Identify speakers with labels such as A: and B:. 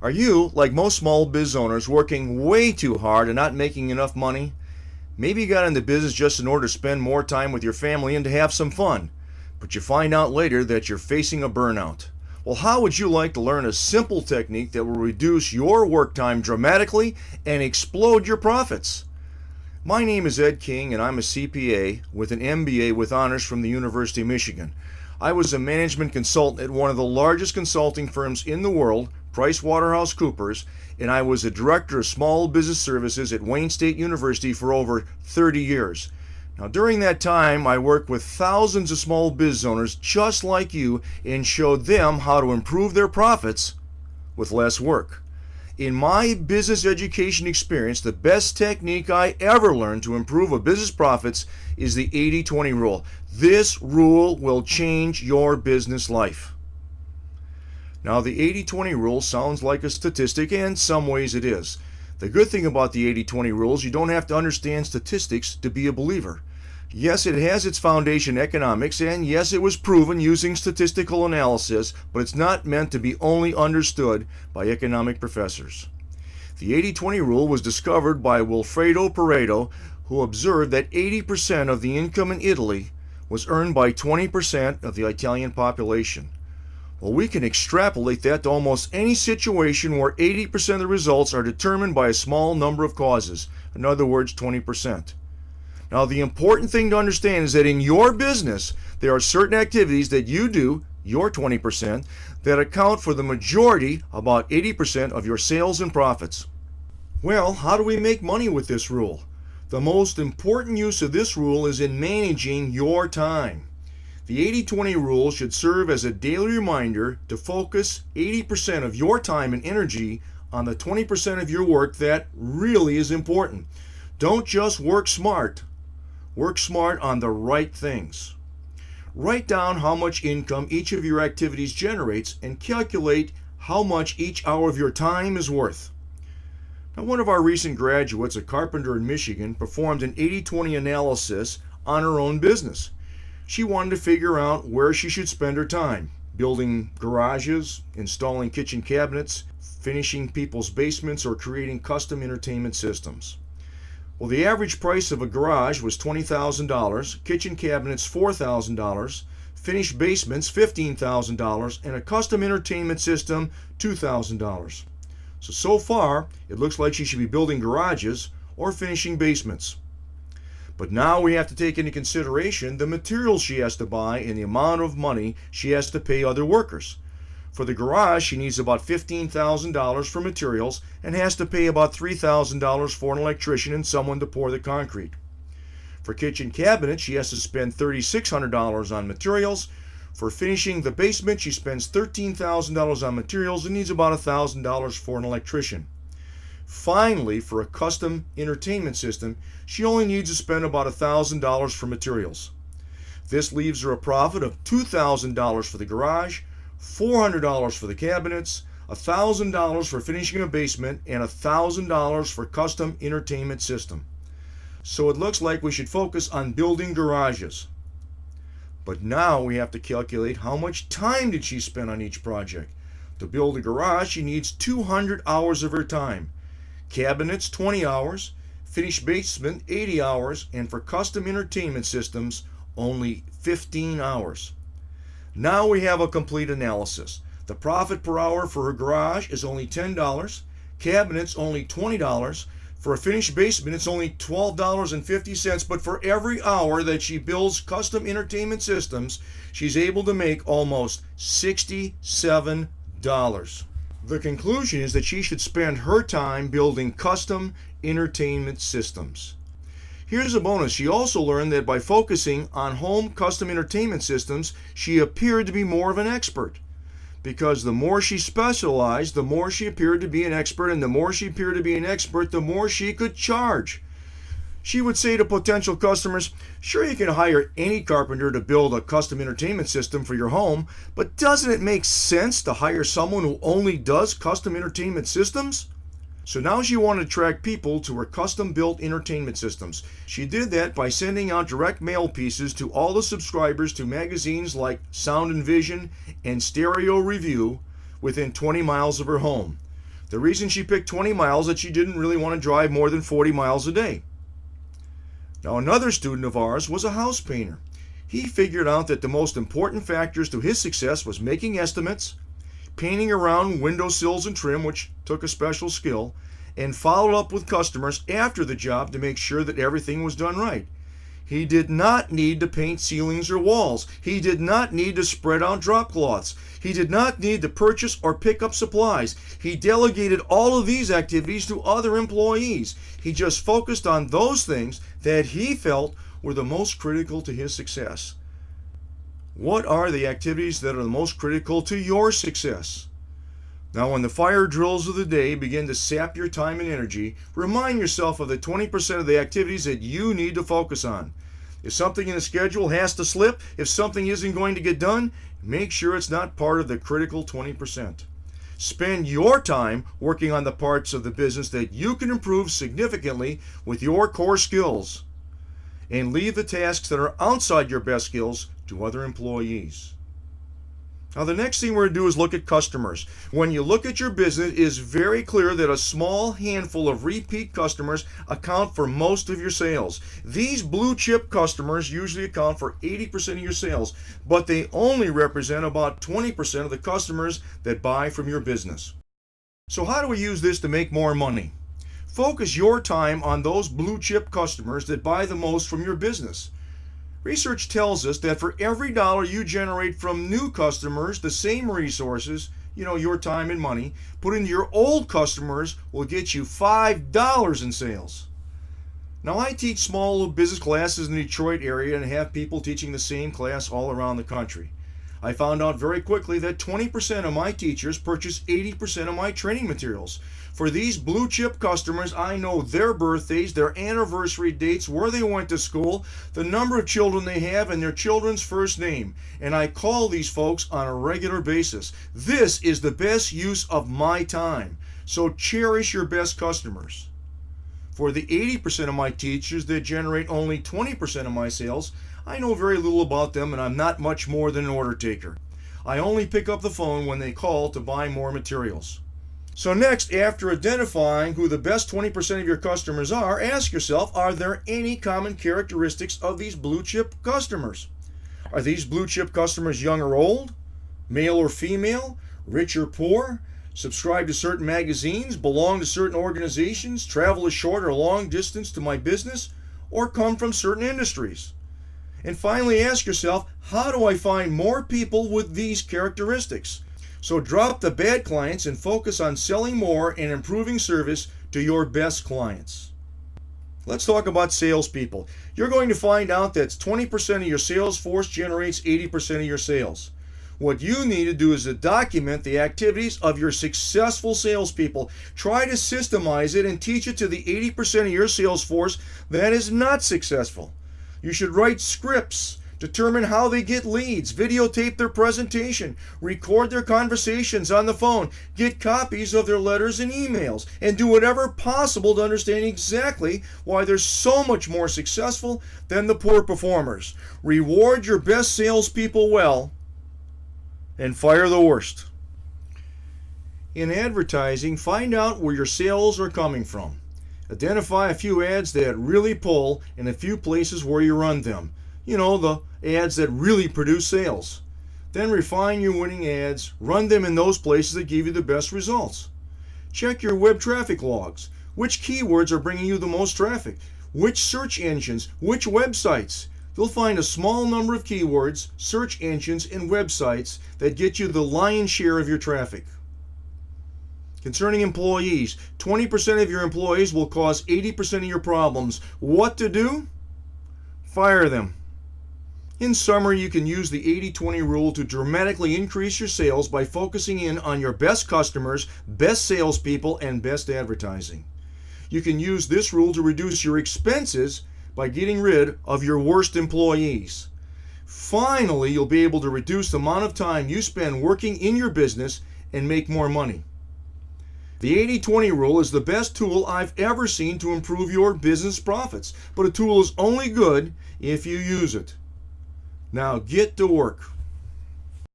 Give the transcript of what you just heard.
A: Are you, like most small biz owners, working way too hard and not making enough money? Maybe you got into business just in order to spend more time with your family and to have some fun, but you find out later that you're facing a burnout. Well, how would you like to learn a simple technique that will reduce your work time dramatically and explode your profits? My name is Ed King and I'm a CPA with an MBA with honors from the University of Michigan. I was a management consultant at one of the largest consulting firms in the world, PricewaterhouseCoopers, and I was a director of small business services at Wayne State University for over 30 years. Now, during that time, I worked with thousands of small business owners just like you and showed them how to improve their profits with less work. In my business education experience, the best technique I ever learned to improve a business profits is the 80-20 rule. This rule will change your business life. Now, the 80-20 rule sounds like a statistic, and in some ways it is. The good thing about the 80-20 rule is you don't have to understand statistics to be a believer. Yes, it has its foundation in economics, and yes, it was proven using statistical analysis, but it's not meant to be only understood by economic professors. The 80-20 rule was discovered by Wilfredo Pareto, who observed that 80% of the income in Italy was earned by 20% of the Italian population. Well, we can extrapolate that to almost any situation where 80% of the results are determined by a small number of causes. In other words, 20%. Now, the important thing to understand is that in your business, there are certain activities that you do, your 20%, that account for the majority, about 80% of your sales and profits. Well, how do we make money with this rule? The most important use of this rule is in managing your time. The 80-20 rule should serve as a daily reminder to focus 80% of your time and energy on the 20% of your work that really is important. Don't just work smart. Work smart on the right things. Write down how much income each of your activities generates and calculate how much each hour of your time is worth. Now, one of our recent graduates, a carpenter in Michigan, performed an 80-20 analysis on her own business. She wanted to figure out where she should spend her time: building garages, installing kitchen cabinets, finishing people's basements, or creating custom entertainment systems. Well, the average price of a garage was $20,000, kitchen cabinets $4,000, finished basements $15,000, and a custom entertainment system $2,000. So far, it looks like she should be building garages or finishing basements. But now we have to take into consideration the materials she has to buy and the amount of money she has to pay other workers. For the garage, she needs about $15,000 for materials and has to pay about $3,000 for an electrician and someone to pour the concrete. For kitchen cabinets, she has to spend $3,600 on materials. For finishing the basement, she spends $13,000 on materials and needs about $1,000 for an electrician. Finally, for a custom entertainment system, she only needs to spend about $1,000 for materials. This leaves her a profit of $2,000 for the garage, $400 for the cabinets, $1,000 for finishing a basement, and $1,000 for custom entertainment system. So it looks like we should focus on building garages. But now we have to calculate how much time did she spend on each project. To build a garage, she needs 200 hours of her time. Cabinets, 20 hours. Finished basement, 80 hours. And for custom entertainment systems, only 15 hours. Now we have a complete analysis. The profit per hour for her garage is only $10. Cabinets, only $20. For a finished basement, it's only $12.50, but for every hour that she builds custom entertainment systems, she's able to make almost $67. The conclusion is that she should spend her time building custom entertainment systems. Here's a bonus. She also learned that by focusing on home custom entertainment systems, she appeared to be more of an expert. Because the more she specialized, the more she appeared to be an expert, and the more she appeared to be an expert, the more she could charge. She would say to potential customers, sure, you can hire any carpenter to build a custom entertainment system for your home, but doesn't it make sense to hire someone who only does custom entertainment systems? So now she wanted to attract people to her custom-built entertainment systems. She did that by sending out direct mail pieces to all the subscribers to magazines like Sound and Vision and Stereo Review within 20 miles of her home. The reason she picked 20 miles is that she didn't really want to drive more than 40 miles a day. Now, another student of ours was a house painter. He figured out that the most important factors to his success was making estimates, painting around windowsills and trim, which took a special skill, and followed up with customers after the job to make sure that everything was done right. He did not need to paint ceilings or walls. He did not need to spread out drop cloths. He did not need to purchase or pick up supplies. He delegated all of these activities to other employees. He just focused on those things that he felt were the most critical to his success. What are the activities that are the most critical to your success? Now, when the fire drills of the day begin to sap your time and energy, remind yourself of the 20% of the activities that you need to focus on. If something in the schedule has to slip, if something isn't going to get done, make sure it's not part of the critical 20%. Spend your time working on the parts of the business that you can improve significantly with your core skills, and leave the tasks that are outside your best skills to other employees. Now, the next thing we're going to do is look at customers. When you look at your business, it is very clear that a small handful of repeat customers account for most of your sales. These blue chip customers usually account for 80% of your sales, but they only represent about 20% of the customers that buy from your business. So how do we use this to make more money? Focus your time on those blue chip customers that buy the most from your business. Research tells us that for every dollar you generate from new customers, the same resources, your time and money, put into your old customers will get you $5 in sales. Now, I teach small business classes in the Detroit area and have people teaching the same class all around the country. I found out very quickly that 20% of my teachers purchase 80% of my training materials. For these blue chip customers, I know their birthdays, their anniversary dates, where they went to school, the number of children they have, and their children's first name. And I call these folks on a regular basis. This is the best use of my time. So cherish your best customers. For the 80% of my teachers that generate only 20% of my sales, I know very little about them, and I'm not much more than an order taker. I only pick up the phone when they call to buy more materials. So next, after identifying who the best 20% of your customers are, ask yourself, are there any common characteristics of these blue chip customers? Are these blue chip customers young or old, male or female, rich or poor, subscribe to certain magazines, belong to certain organizations, travel a short or long distance to my business, or come from certain industries? And finally, ask yourself, how do I find more people with these characteristics? So drop the bad clients and focus on selling more and improving service to your best clients. Let's talk about salespeople. You're going to find out that 20% of your sales force generates 80% of your sales. What you need to do is to document the activities of your successful salespeople. Try to systemize it and teach it to the 80% of your sales force that is not successful. You should write scripts, determine how they get leads, videotape their presentation, record their conversations on the phone, get copies of their letters and emails, and do whatever possible to understand exactly why they're so much more successful than the poor performers. Reward your best salespeople well, and fire the worst. In advertising, find out where your sales are coming from. Identify a few ads that really pull and a few places where you run them. The ads that really produce sales. Then refine your winning ads, run them in those places that give you the best results. Check your web traffic logs. Which keywords are bringing you the most traffic? Which search engines? Which websites? You'll find a small number of keywords, search engines, and websites that get you the lion's share of your traffic. Concerning employees, 20% of your employees will cause 80% of your problems. What to do? Fire them. In summary, you can use the 80-20 rule to dramatically increase your sales by focusing in on your best customers, best salespeople, and best advertising. You can use this rule to reduce your expenses by getting rid of your worst employees. Finally, you'll be able to reduce the amount of time you spend working in your business and make more money. The 80-20 rule is the best tool I've ever seen to improve your business profits, but a tool is only good if you use it. Now get to work.